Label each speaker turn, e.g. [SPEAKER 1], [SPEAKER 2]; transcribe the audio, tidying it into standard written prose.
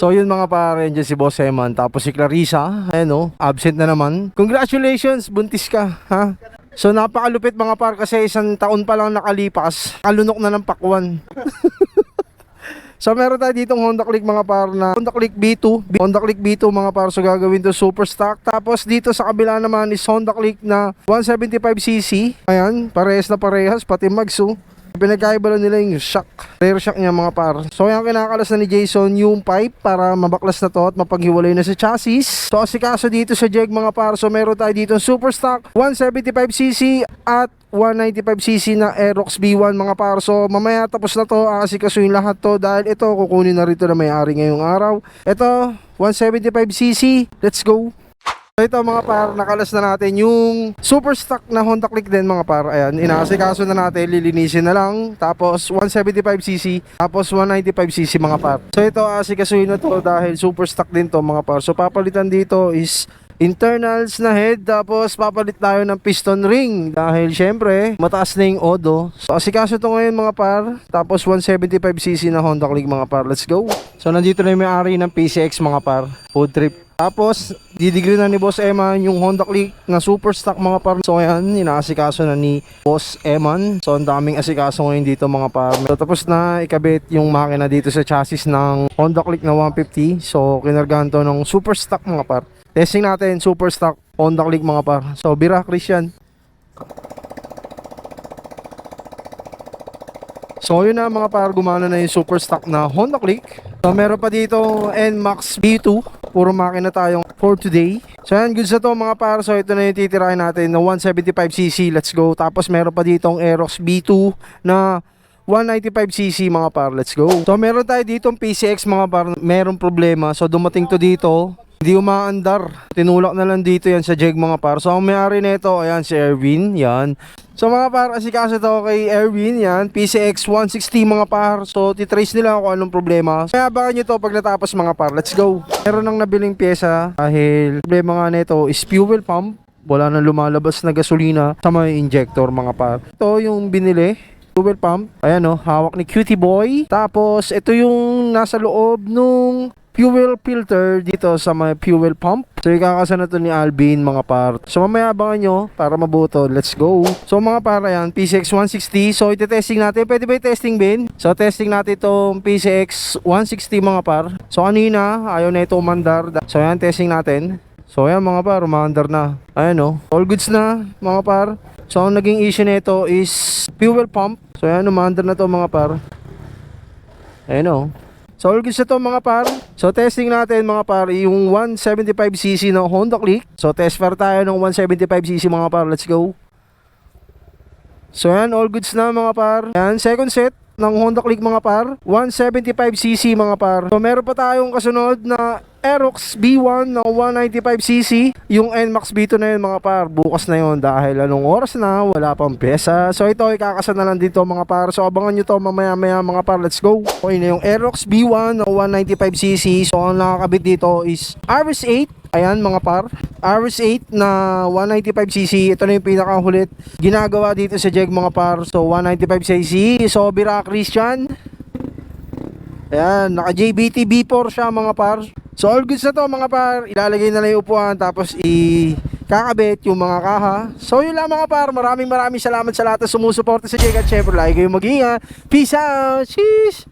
[SPEAKER 1] So yun mga pare, dyan si Boss Eman. Tapos si Clarissa, ayan o, absent na naman. Congratulations, buntis ka, ha? So napakalupit mga par kasi isang taon pa lang nakalipas, kalunok na ng pakwan. So meron tayo ditong Honda Click mga par na Honda Click B2, Honda Click B2 mga par, so gagawin to super stock. Tapos dito sa kabila naman is Honda Click na 175cc. Ayan, parehas na parehas, pati mags oh. Pinagkaiba lang nila yung shock, rear shock niya mga par. So ayan, kinakalas na ni Jason yung pipe para mabaklas na to at mapaghiwalay na sa chassis. So asikaso dito sa jeg mga par, so meron tayo dito super stock 175cc at 195cc na Aerox B1 mga par. So mamaya tapos na to, asikasuhin lahat to dahil ito kukunin na rito na may-ari ngayong araw. Ito 175cc, let's go. So ito mga par, nakalas na natin yung super stock na Honda Click din mga par. Ayan, inaasikaso na natin, lilinisin na lang. Tapos 175cc, tapos 195cc mga par. So ito asikasuhin na to dahil super stock din to mga par. So papalitan dito is internals na head, tapos papalit tayo ng piston ring dahil syempre mataas na yung odo. So asikaso to ngayon mga par. Tapos 175cc na Honda Click mga par, let's go. So nandito na yung may-ari ng PCX mga par, food trip. Tapos didigri na ni Boss Eman yung Honda Click na super stock mga par. So ayan, inaasikaso na ni Boss Eman. So ang daming asikaso ngayon dito mga par. So tapos na ikabit yung makina dito sa chassis ng Honda Click na 150. So kinargahan to ng super stock mga par. Testing natin super stock Honda Click mga par. So bira Christian. So yun na mga par, gumana na yung super stock na Honda Click. So meron pa dito NMAX B2. Puro makina tayong for today. So yan, goods na to mga par. So ito na yung titirahin natin na 175cc, let's go. Tapos meron pa ditong Aerox B2 na 195cc mga par, let's go. So meron tayo ditong PCX mga par, merong problema. So dumating to dito, hindi umaandar. Tinulak na lang dito yan sa jeg mga par. So ang may-ari nito, ayan si Erwin, yan. So mga par, asikaso to kay Erwin, yan, PCX 160 mga par. So titrace nila kung anong problema. Kaya abangan nyo to pag natapos mga par, let's go. Meron nang nabiling pyesa dahil problema nga nito is fuel pump. Wala nang lumalabas na gasolina sa may injector mga par. Ito yung binili, fuel pump. Ayan o, hawak ni Cutie Boy. Tapos ito yung nasa loob nung fuel filter dito sa may fuel pump. So ikakasa na to ni Alvin mga par. So mamaya abangan nyo para mabuto. Let's go. So mga par, ayan, PCX 160. So ite-testing natin. Pwede ba i-testing bin? So testing natin itong PCX 160 mga par. So kanina ayaw na ito umandar. So ayan, testing natin. So ayan mga par, umandar na. Ayan o, all goods na mga par. So ang naging issue nito is fuel pump. So ayan, umandar na to mga par. Ayan o. So all goods na to mga par. So testing natin mga par yung 175cc ng Honda Click. So test fire tayo ng 175cc mga par, let's go. So yan, all goods na mga par. Yan, second set ng Honda Click mga par, 175cc mga par. So meron pa tayong kasunod na Aerox B1 na 195cc. Yung NMAX B2 na yun mga par, bukas na yun dahil anong oras na, wala pang pyesa. So ito ikakasa na lang dito mga par. So abangan nyo to mamaya mga par, let's go. Okay na yung Aerox B1 na 195cc. So ang nakakabit dito is RS8. Ayan mga par, RS8 na 195cc. Ito na yung pinakahulit ginagawa dito sa jeg mga par. So 195cc. So bira Christian. Ayan, naka JBT B4 siya mga par. So all goods na to mga par. Ilalagay na lang yung upuan, tapos kakabit yung mga kaha. So yun lang mga par. Maraming salamat sa lahat na sumusuporta sa jeg. At syempre lagi kayong mag-ingat. Peace out. Cheers.